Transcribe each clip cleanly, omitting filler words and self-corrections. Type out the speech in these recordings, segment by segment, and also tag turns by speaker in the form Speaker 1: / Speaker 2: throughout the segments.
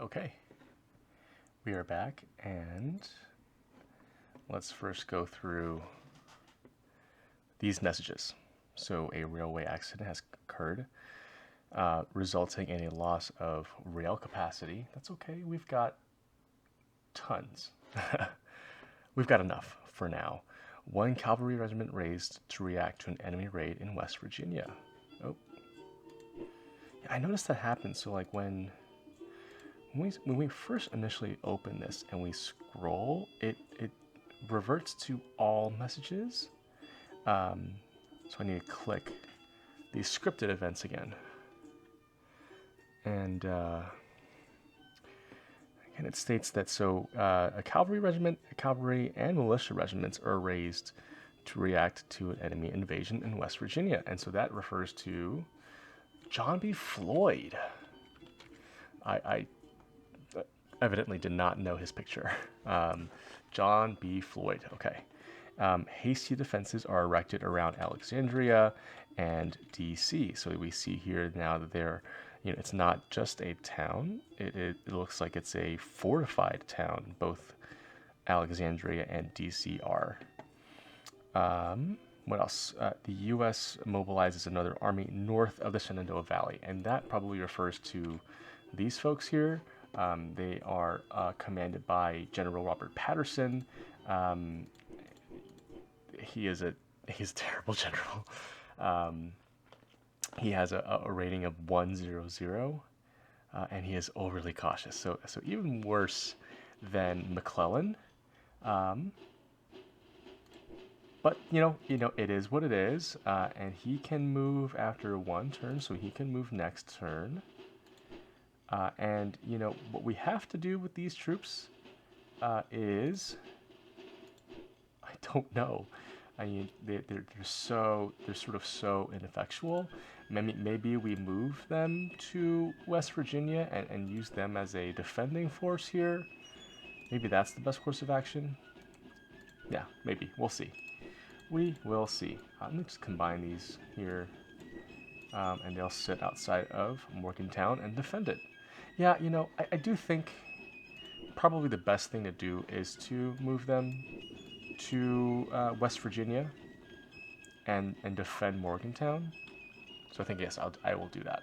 Speaker 1: Okay, we are back, and let's first go through these messages. So a railway accident has occurred, resulting in a loss of rail capacity. That's okay, we've got tons. We've got enough for now. One cavalry regiment raised to react to an enemy raid in West Virginia. Oh, yeah, I noticed that happened. So like when we first initially open this and we scroll, it reverts to all messages. So I need to click these scripted events again. And again, it states that a cavalry regiment, a cavalry, and militia regiments are raised to react to an enemy invasion in West Virginia. And so that refers to John B. Floyd. I evidently did not know his picture. John B. Floyd, okay. Hasty defenses are erected around Alexandria and DC. So we see here now that it's not just a town. It looks like it's a fortified town. Both Alexandria and DC are. What else? The U.S. mobilizes another army north of the Shenandoah Valley, and that probably refers to these folks here. They are commanded by General Robert Patterson. He's a terrible general. He has a rating of 100, and he is overly cautious. So even worse than McClellan. But it is what it is, and he can move after one turn, so he can move next turn. And what we have to do with these troops is, I don't know. I mean, they're sort of so ineffectual. Maybe we move them to West Virginia and use them as a defending force here. Maybe that's the best course of action. Yeah, maybe. We'll see. We will see. Let me just combine these here, and they'll sit outside of Morgantown and defend it. Yeah, I do think probably the best thing to do is to move them to West Virginia and defend Morgantown. So I think, yes, I will do that.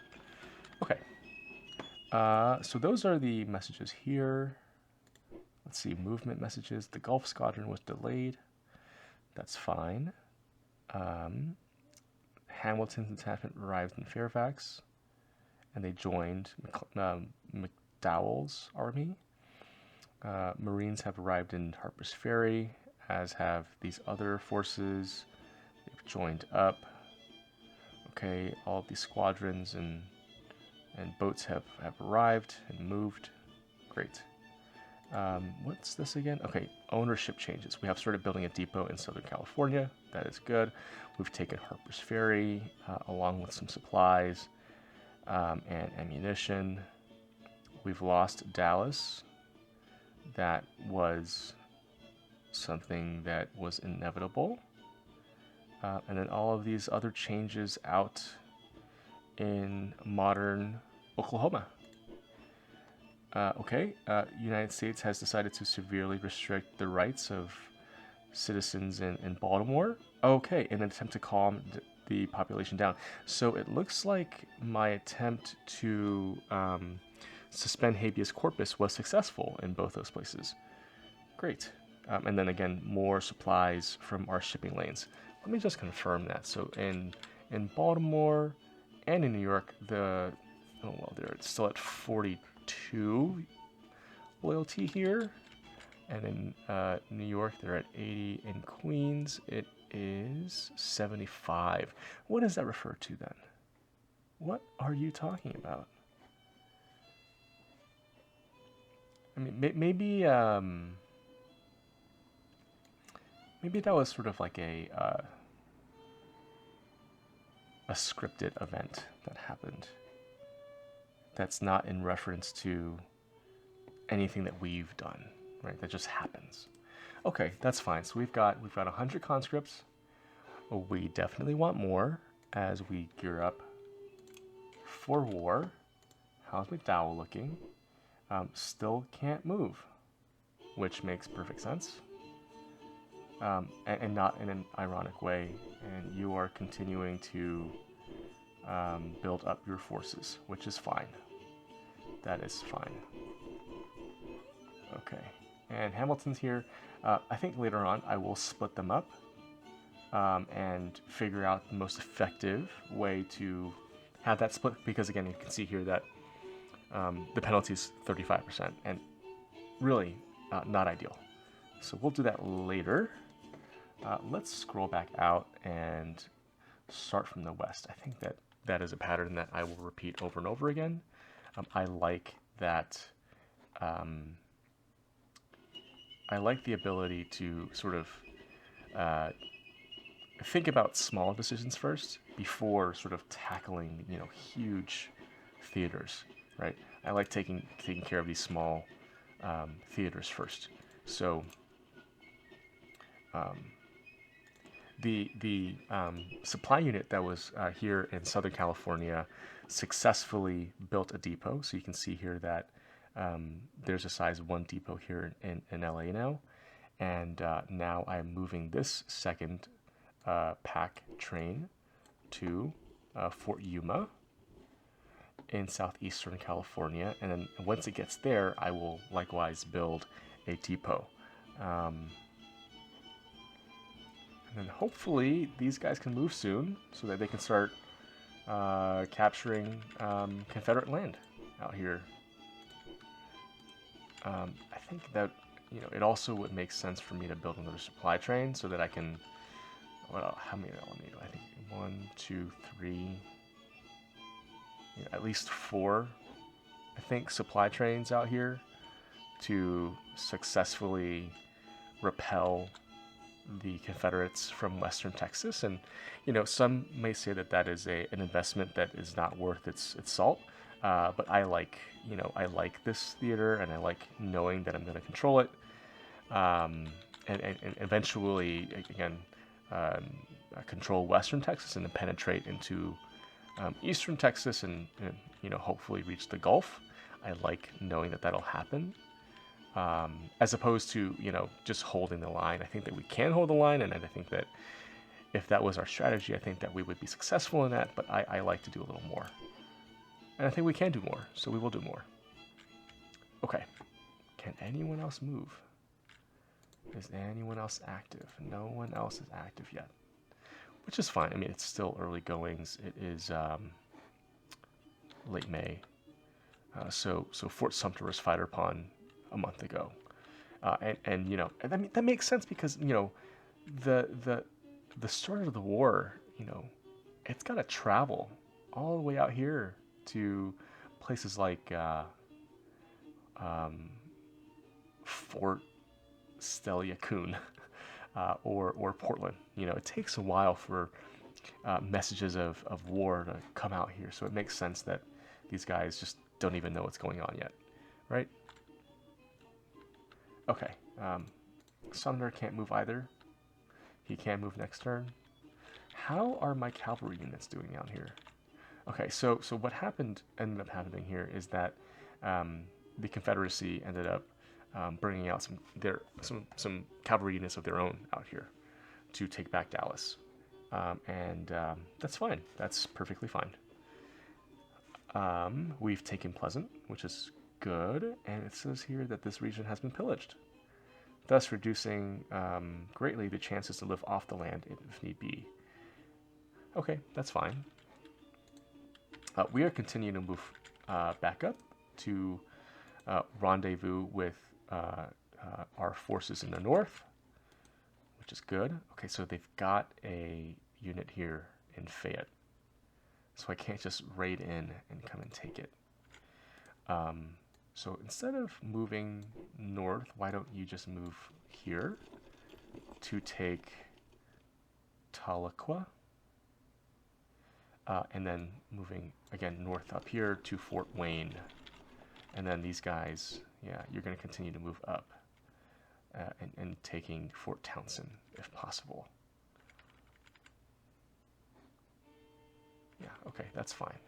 Speaker 1: Okay. So those are the messages here. Let's see, movement messages. The Gulf Squadron was delayed. That's fine. Hamilton's detachment arrived in Fairfax, and they joined McDowell's army. Marines have arrived in Harper's Ferry, as have these other forces. They've joined up. Okay, all of these squadrons and boats have arrived and moved. Great. What's this again? Okay, ownership changes. We have started building a depot in Southern California. That is good. We've taken Harper's Ferry along with some supplies and ammunition. We've lost Dallas. That was something that was inevitable. And then all of these other changes out in modern Oklahoma. United States has decided to severely restrict the rights of citizens in Baltimore. Okay, in an attempt to calm the population down. So it looks like my attempt to suspend habeas corpus was successful in both those places. Great. And then again, more supplies from our shipping lanes. Let me just confirm that. So in Baltimore and in New York, they're still at 42 loyalty here. And in New York, they're at 80. In Queens, it is 75. What does that refer to then? What are you talking about? I mean, maybe that was sort of like a scripted event that happened. That's not in reference to anything that we've done, right? That just happens. Okay, that's fine. So we've got 100 conscripts. We definitely want more as we gear up for war. How's McDowell looking? still can't move, which makes perfect sense, and not in an ironic way. And you are continuing to build up your forces, which is fine. That is fine. Okay, and Hamilton's here. I think later on I will split them up and figure out the most effective way to have that split, because again, you can see here that the penalty is 35%, and really not ideal. So we'll do that later. Let's scroll back out and start from the west. I think that that is a pattern that I will repeat over and over again. I like that. I like the ability to sort of think about small decisions first before sort of tackling, huge theaters, right? I like taking care of these small theaters first. So the supply unit that was here in Southern California successfully built a depot. So you can see here that there's a size 1 depot here in LA now. And now I'm moving this second pack train to Fort Yuma in southeastern California. And then once it gets there, I will likewise build a depot. And then hopefully these guys can move soon so that they can start capturing Confederate land out here. I think that it also would make sense for me to build another supply train so that I can. Well, how many do I need? I think 1, 2, 3, at least 4. I think supply trains out here to successfully repel the Confederates from Western Texas. And some may say that that is an investment that is not worth its salt. But I like this theater, and I like knowing that I'm going to control it, and eventually again control Western Texas and then penetrate into Eastern Texas and hopefully reach the Gulf. I like knowing that that'll happen, as opposed to just holding the line. I think that we can hold the line, and I think that if that was our strategy, I think that we would be successful in that. But I like to do a little more. And I think we can do more, so we will do more. Okay. Can anyone else move? Is anyone else active? No one else is active yet, which is fine. I mean, it's still early goings. It is late May. So Fort Sumter was fired upon a month ago. And that makes sense because, the start of the war, it's got to travel all the way out here to places like Fort Steliacoon or Portland. It takes a while for messages of war to come out here, so it makes sense that these guys just don't even know what's going on yet, right? Okay, Sumner can't move either. He can move next turn. How are my cavalry units doing out here? Okay, so what ended up happening here is that the Confederacy ended up bringing out some cavalry units of their own out here to take back Dallas, and that's fine. That's perfectly fine. We've taken Pleasant, which is good, and it says here that this region has been pillaged, thus reducing greatly the chances to live off the land if need be. Okay, that's fine. We are continuing to move back up to rendezvous with our forces in the north, which is good. Okay, so they've got a unit here in Fayette, so I can't just raid in and come and take it. So instead of moving north, why don't you just move here to take Tahlequah? And then moving again north up here to Fort Wayne. And then these guys, you're going to continue to move up and taking Fort Townsend if possible. Yeah, okay, that's fine.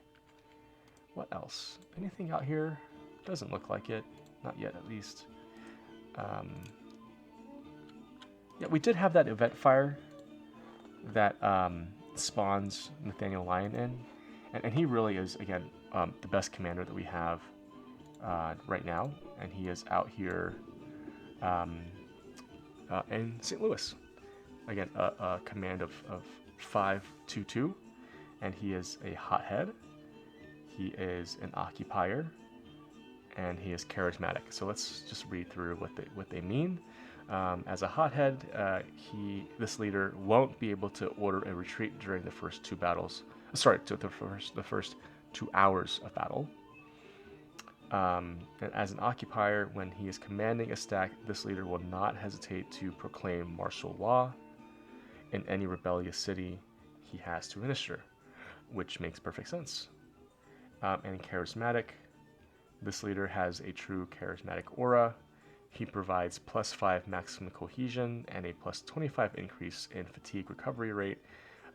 Speaker 1: What else? Anything out here? Doesn't look like it. Not yet, at least. Yeah, we did have that event fire that spawns Nathaniel Lyon in. And he really is, again, the best commander that we have right now. And he is out here in St. Louis. Again, a command of 522. And he is a hothead. He is an occupier. And he is charismatic. So let's just read through what they mean. As a hothead, this leader won't be able to order a retreat during the first two battles. Sorry, to the first 2 hours of battle. And as an occupier, when he is commanding a stack, this leader will not hesitate to proclaim martial law in any rebellious city he has to administer, which makes perfect sense. And charismatic, this leader has a true charismatic aura. He provides +5 maximum cohesion and a +25 increase in fatigue recovery rate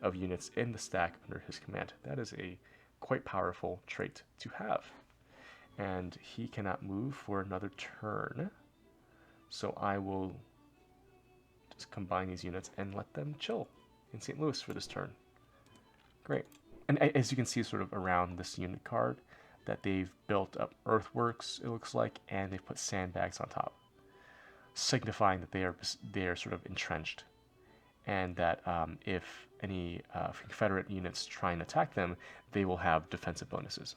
Speaker 1: of units in the stack under his command. That is a quite powerful trait to have. And he cannot move for another turn. So I will just combine these units and let them chill in St. Louis for this turn. Great. And as you can see sort of around this unit card, that they've built up earthworks, it looks like, and they've put sandbags on top, signifying that they are sort of entrenched, and that if any Confederate units try and attack them, they will have defensive bonuses.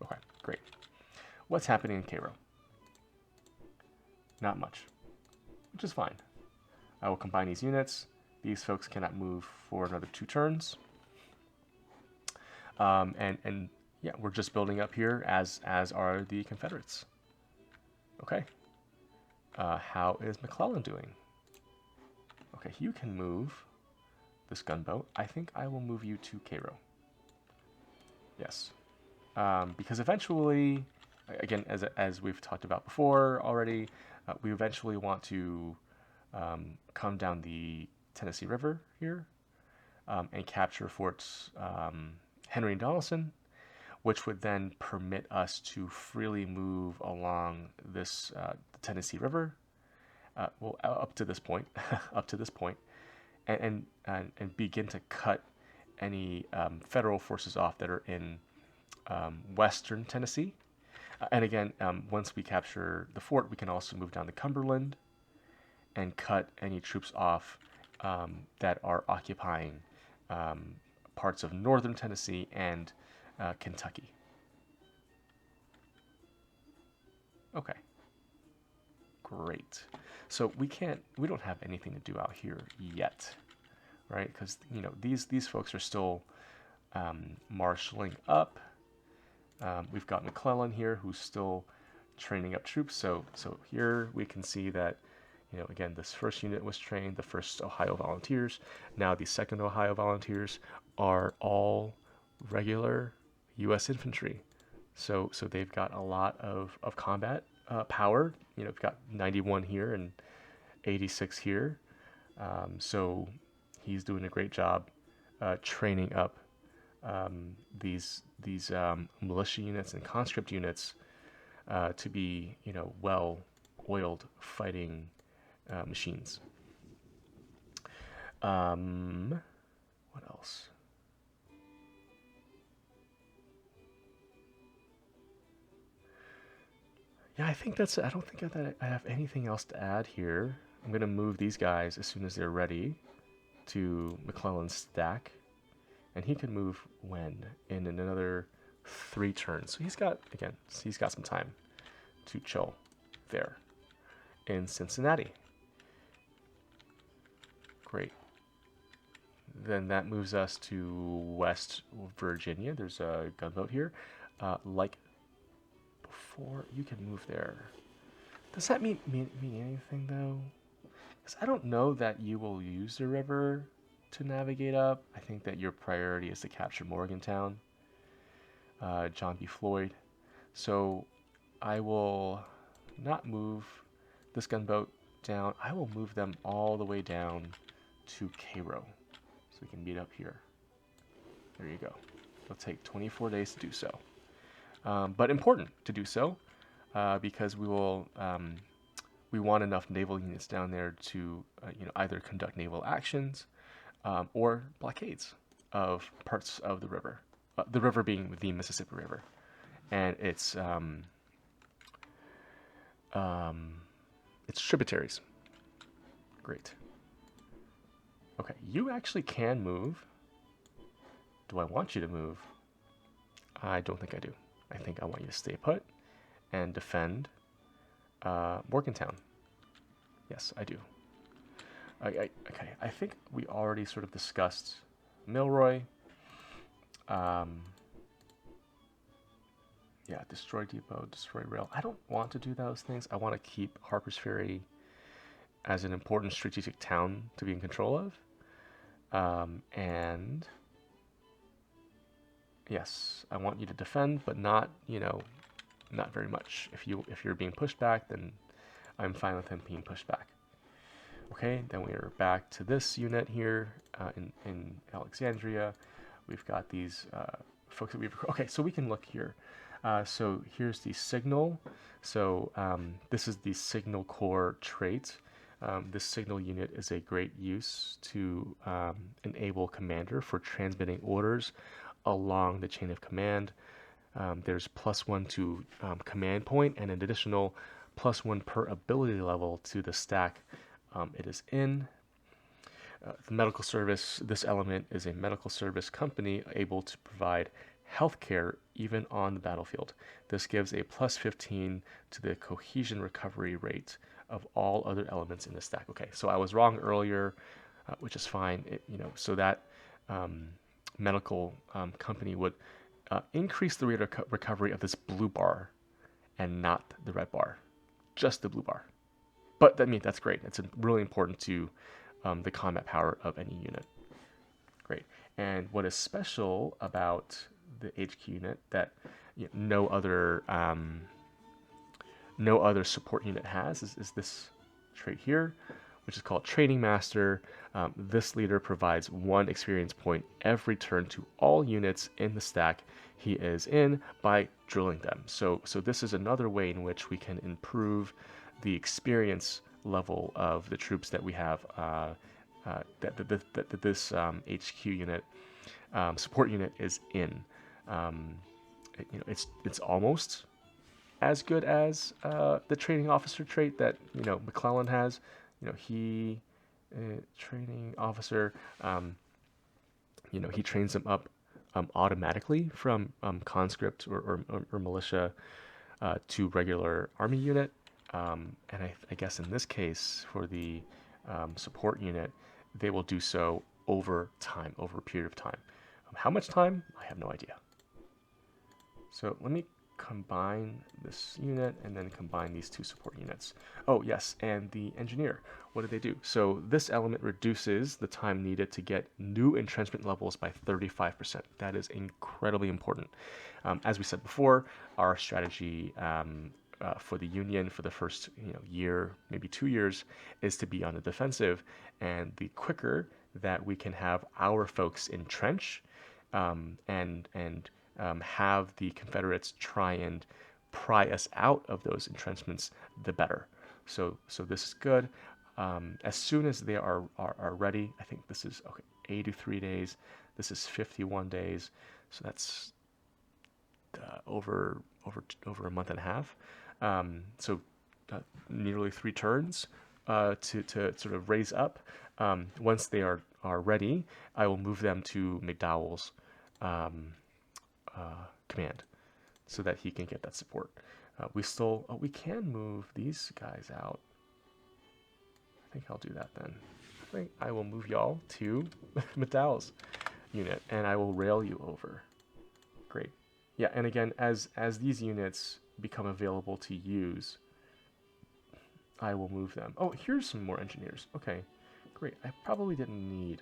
Speaker 1: Okay, great. What's happening in Cairo? Not much, which is fine. I will combine these units. These folks cannot move for another 2 turns. And yeah, we're just building up here, as are the Confederates. Okay. How is McClellan doing? Okay, you can move this gunboat. I think I will move you to Cairo. Yes. Because eventually, again, as we've talked about before already, we eventually want to come down the Tennessee River here and capture Forts Henry and Donelson, which would then permit us to freely move along this the Tennessee River, well, up to this point, and begin to cut any federal forces off that are in western Tennessee. And again, once we capture the fort, we can also move down to Cumberland and cut any troops off that are occupying parts of northern Tennessee and Kentucky. Okay. Great. So we don't have anything to do out here yet, right? Because these folks are still marshaling up. We've got McClellan here, who's still training up troops. So here we can see that, again, this first unit was trained, the 1st Ohio Volunteers. Now the 2nd Ohio Volunteers are all regular U.S. infantry. So they've got a lot of combat power. We've got 91 here and 86 here. So he's doing a great job training up these militia units and conscript units to be well-oiled fighting machines. What else? Yeah, I think that's it. I don't think that I have anything else to add here. I'm going to move these guys as soon as they're ready to McClellan's stack. And he can move when? In another 3 turns. So he's got some time to chill there in Cincinnati. Great. Then that moves us to West Virginia. There's a gunboat here. Like before, you can move there. Does that mean anything, though? Because I don't know that you will use the river to navigate up. I think that your priority is to capture Morgantown, John B. Floyd. So I will not move this gunboat down. I will move them all the way down to Cairo, so we can meet up here. There you go. It'll take 24 days to do so. but important to do so because we want enough naval units down there to either conduct naval actions or blockades of parts of the river being the Mississippi River, and its tributaries. Great. Okay, you actually can move. Do I want you to move? I don't think I do. I think I want you to stay put and defend Morgantown. Yes, I do. Okay, I think we already sort of discussed Milroy. Yeah, destroy depot, destroy rail. I don't want to do those things. I want to keep Harper's Ferry as an important strategic town to be in control of. And yes, I want you to defend, but not, not very much. If you're being pushed back, then I'm fine with him being pushed back. Okay, then we are back to this unit here in Alexandria. We've got these folks that we've... Okay, so we can look here. So here's the signal. So this is the signal core trait. This signal unit is a great use to enable commander for transmitting orders along the chain of command. There's +1 to command point and an additional +1 per ability level to the stack it is in. The medical service, this element is a medical service company able to provide healthcare even on the battlefield. This gives a +15 to the cohesion recovery rate of all other elements in the stack. Okay, so I was wrong earlier, which is fine. So that medical company would increase the rate of recovery of this blue bar and not the red bar, just the blue bar. But that's great. It's really important to the combat power of any unit. Great. And what is special about the HQ unit that no other support unit has is this trait here, which is called Training Master. This leader provides 1 experience point every turn to all units in the stack he is in by drilling them. So this is another way in which we can improve the experience level of the troops that we have that this HQ unit support unit is in. It's almost as good as the training officer trait that McClellan has. He training officer. He trains them up automatically from conscript or militia to regular army unit. And I guess in this case, for the support unit, they will do so over time, over a period of time. How much time? I have no idea. So let me combine this unit and then combine these 2 support units. Oh, yes, and the engineer. What do they do? So this element reduces the time needed to get new entrenchment levels by 35%. That is incredibly important. As we said before, our strategy for the Union for the first year, maybe 2 years, is to be on the defensive, and the quicker that we can have our folks entrench and have the Confederates try and pry us out of those entrenchments, the better. So this is good. As soon as they are ready, I think this is 83 days. This is 51 days. So that's over a month and a half. So nearly 3 turns to sort of raise up. Once they are ready, I will move them to McDowell's command so that he can get that support. We can move these guys out. I think I'll do that then. I think I will move y'all to McDowell's unit and I will rail you over. Great. Yeah, and again, as these units become available to use, I will move them. Oh, here's some more engineers. Okay, great. I probably didn't need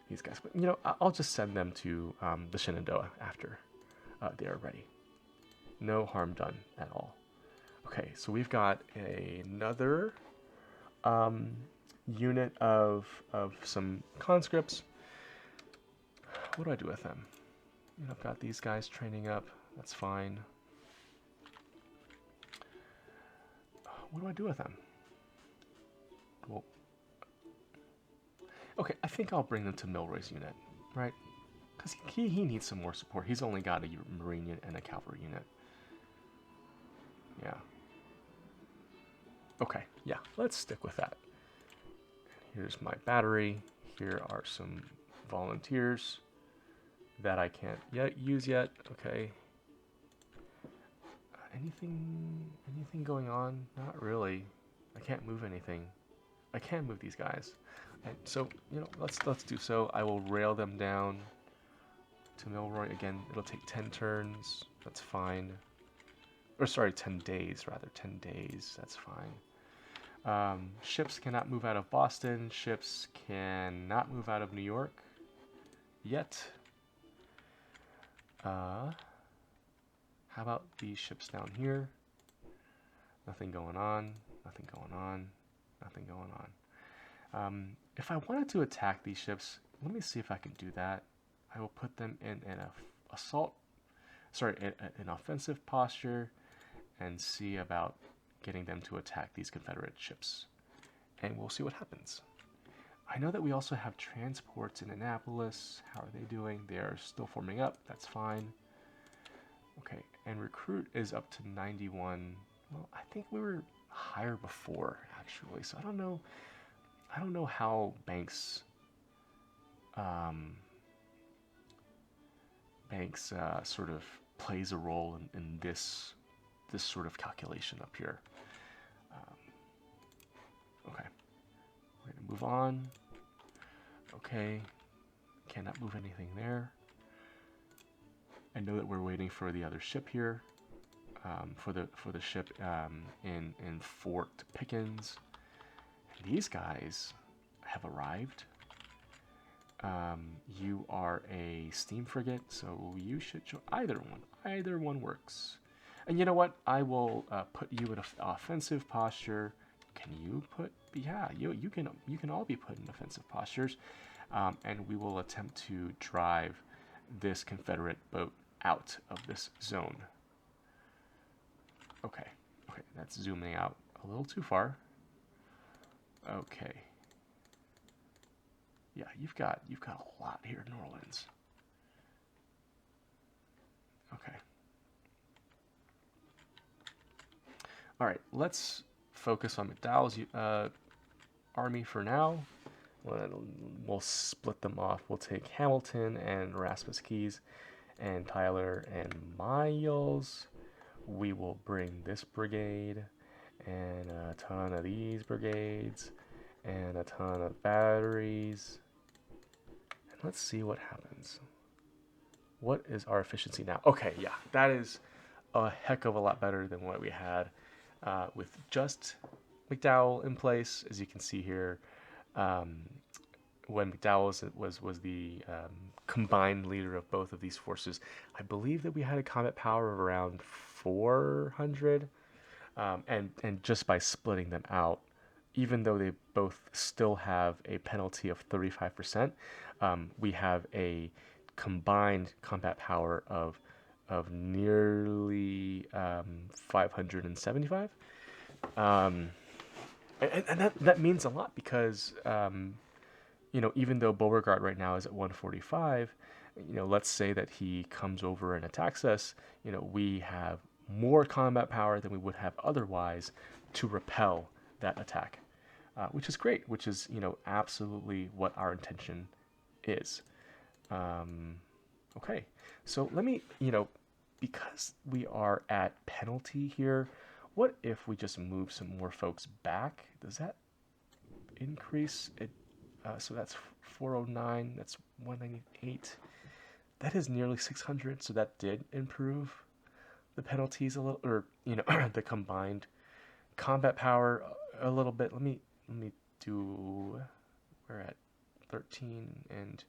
Speaker 1: these guys, but I'll just send them to the Shenandoah after they are ready. No harm done at all. Okay, so we've got another unit of some conscripts. What do I do with them? I've got these guys training up. That's fine. What do I do with them? Well, okay, I think I'll bring them to Milroy's unit, right? Because he needs some more support. He's only got a Marine unit and a Cavalry unit. Yeah. Okay, yeah, let's stick with that. Here's my battery. Here are some volunteers that I can't use yet. Okay. Anything going on? Not really. I can't move anything. I can move these guys. And so, let's do so. I will rail them down to Milroy. Again, it'll take 10 turns. That's fine. Or sorry, 10 days rather. 10 days. That's fine. Ships cannot move out of Boston. Ships cannot move out of New York yet. How about these ships down here? Nothing going on. Nothing going on. Nothing going on. If I wanted to attack these ships, let me see if I can do that. I will put them in an offensive posture and see about getting them to attack these Confederate ships. And we'll see what happens. I know that we also have transports in Annapolis. How are they doing? They are still forming up. That's fine. Okay, and recruit is up to 91. Well, I think we were higher before, actually. So I don't know how Banks sort of plays a role in this sort of calculation up here. Okay, we're gonna move on. Okay, cannot move anything there. I know that we're waiting for the other ship here, for the ship in Fort Pickens. And these guys have arrived. You are a steam frigate, so you should join either one. Either one works. And you know what? I will put you in an offensive posture. Can you put? Yeah, you can all be put in offensive postures, and we will attempt to drive this Confederate boat out of this zone. Okay, that's zooming out a little too far. Okay. Yeah, you've got a lot here in New Orleans. Okay. All right, let's focus on McDowell's army for now. We'll split them off. We'll take Hamilton and Erasmus Keys and Tyler and Miles. We will bring this brigade and a ton of these brigades and a ton of batteries. And let's see what happens. What is our efficiency now? Okay, yeah, that is a heck of a lot better than what we had with just McDowell in place. As you can see here, when McDowell was the combined leader of both of these forces, I believe that we had a combat power of around 400, and just by splitting them out, even though they both still have a penalty of 35%, we have a combined combat power of nearly 575. And that means a lot because even though Beauregard right now is at 145, let's say that he comes over and attacks us, we have more combat power than we would have otherwise to repel that attack, which is great, which is, absolutely what our intention is. Okay, so let me, because we are at penalty here, what if we just move some more folks back? Does that increase it? So that's 409, that's 198. That is nearly 600, so that did improve the penalties a little, or, the combined combat power a little bit. Let me do, we're at 13, and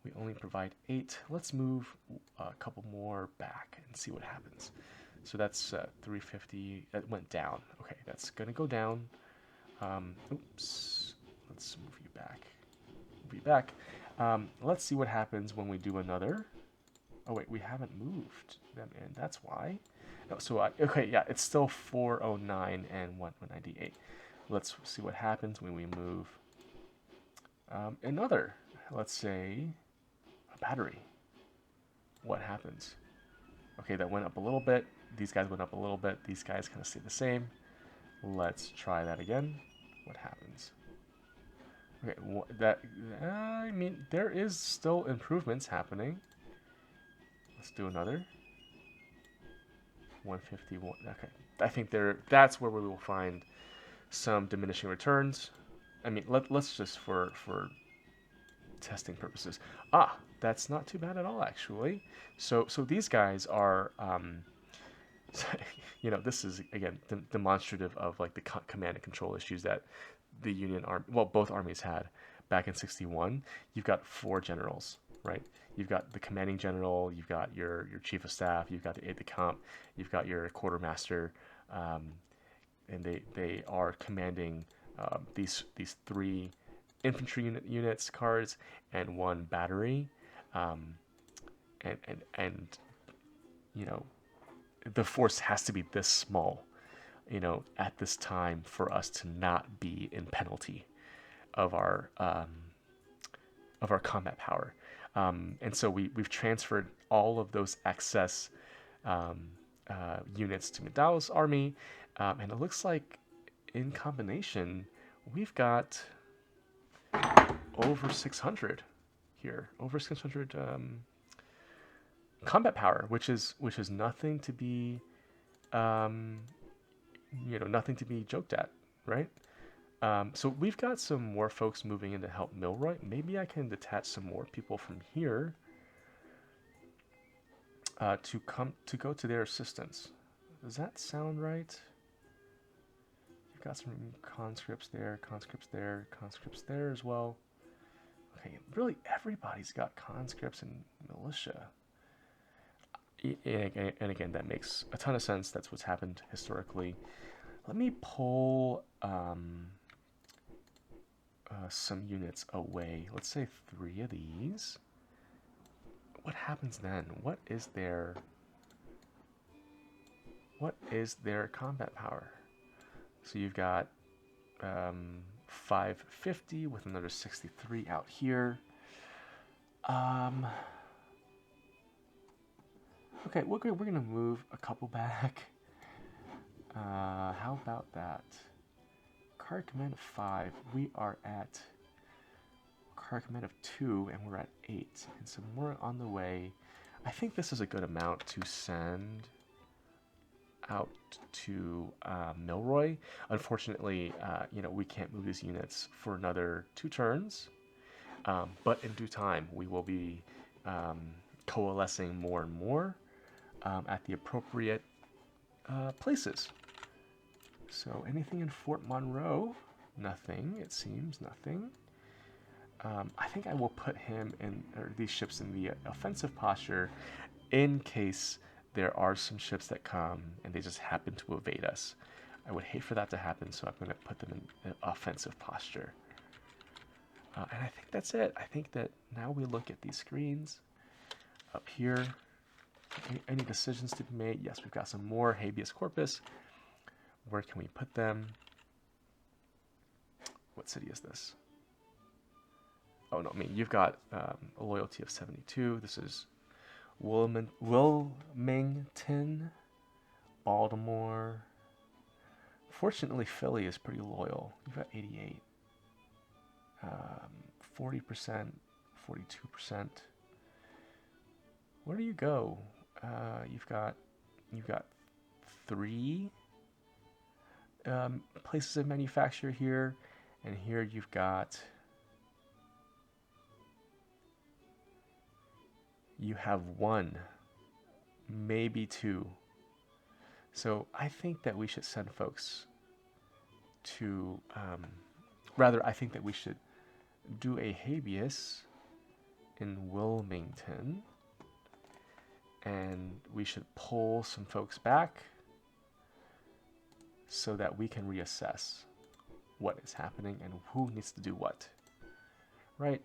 Speaker 1: we only provide 8. Let's move a couple more back and see what happens. So that's 350. That went down. Okay, that's going to go down. Oops. Let's move you back. Let's see what happens when we do another Oh wait, we haven't moved them in. That's why. No, so okay, yeah, it's still 409 and 198. Let's see what happens when we move another. Let's say a battery. What happens? Okay, that went up a little bit. These guys went up a little bit. These guys kind of stay the same. Let's try that again. What happens? Okay, I mean, there is still improvements happening. Let's do another. 151. Okay, I think that's where we will find some diminishing returns. I mean, let's just for testing purposes. Ah, that's not too bad at all, actually. So these guys are, this is again demonstrative of like the command and control issues that the Union army, well, both armies had back in '61. You've got 4 generals, right? You've got the commanding general, you've got your chief of staff, you've got the aide de camp, you've got your quartermaster, and they are commanding these 3 infantry units cards and 1 battery, and you know the force has to be this small, at this time for us to not be in penalty of our combat power. And so we've transferred all of those excess units to Madao's army, and it looks like in combination we've got over 600 here, over 600 combat power, which is nothing to be nothing to be joked at, right? So we've got some more folks moving in to help Milroy. Maybe I can detach some more people from here to go to their assistance. Does that sound right? You've got some conscripts there, conscripts there, conscripts there as well. Okay, really everybody's got conscripts and militia. And again, that makes a ton of sense. That's what's happened historically. Let me pull some units away. Let's say 3 of these. What happens then? What is their combat power? So you've got 550 with another 63 out here. Okay, we're gonna move a couple back. How about that? Card command of 5. We are at card command of 2, and we're at 8, and some more on the way. I think this is a good amount to send out to Milroy. Unfortunately, we can't move these units for another 2 turns, but in due time, we will be coalescing more and more at the appropriate places. So anything in Fort Monroe? Nothing, it seems, nothing. I think I will put these ships in the offensive posture in case there are some ships that come and they just happen to evade us. I would hate for that to happen, so I'm going to put them in offensive posture. And I think that's it. I think that now we look at these screens up here. Any decisions to be made? Yes, we've got some more habeas corpus. Where can we put them? What city is this? Oh no, I mean, you've got a loyalty of 72. This is Wilmington, Baltimore. Fortunately, Philly is pretty loyal. You've got 88. 40%, 42%. Where do you go? You've got 3 places of manufacture here, and here you've got. You have 1, maybe 2. So I think that we should send folks to, I think that we should do a habeas in Wilmington, and we should pull some folks back so that we can reassess what is happening and who needs to do what. Right?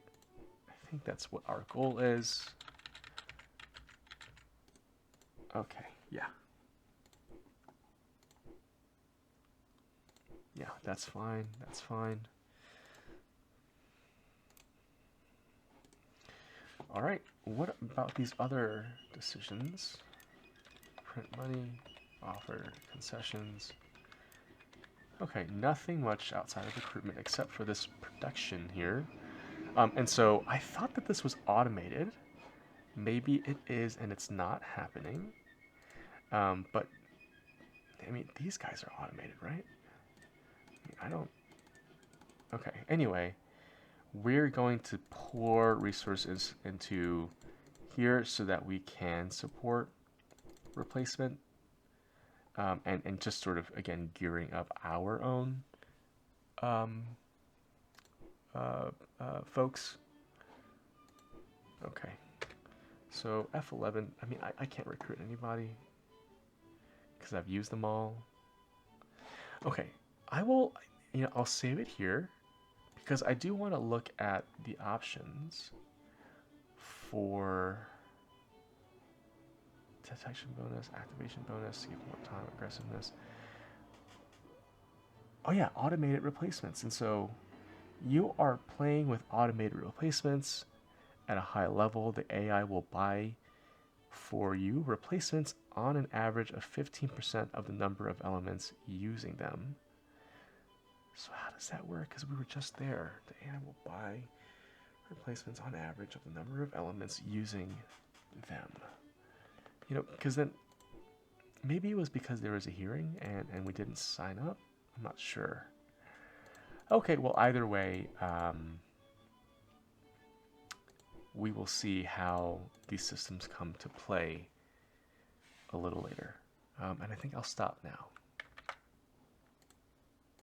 Speaker 1: I think that's what our goal is. Okay, yeah. Yeah, that's fine. That's fine. All right, what about these other decisions? Print money, offer concessions. Okay, nothing much outside of recruitment except for this production here. And so I thought that this was automated. Maybe it is and it's not happening. But, I mean, these guys are automated, right? I don't... Okay, anyway, we're going to pour resources into here so that we can support replacement. And just sort of, again, gearing up our own um, folks. Okay, so F11, I mean, I can't recruit anybody because I've used them all. Okay, I will, I'll save it here because I do want to look at the options for detection bonus, activation bonus, give more time, aggressiveness. Oh yeah, automated replacements. And so you are playing with automated replacements at a high level. The AI will buy for you replacements on an average of 15% of the number of elements using them. So how does that work? Because we were just there. The AI will buy replacements on average of the number of elements using them. Because then maybe it was because there was a hearing and we didn't sign up. I'm not sure. Okay, well, either way, we will see how these systems come to play a little later. And I think I'll stop now.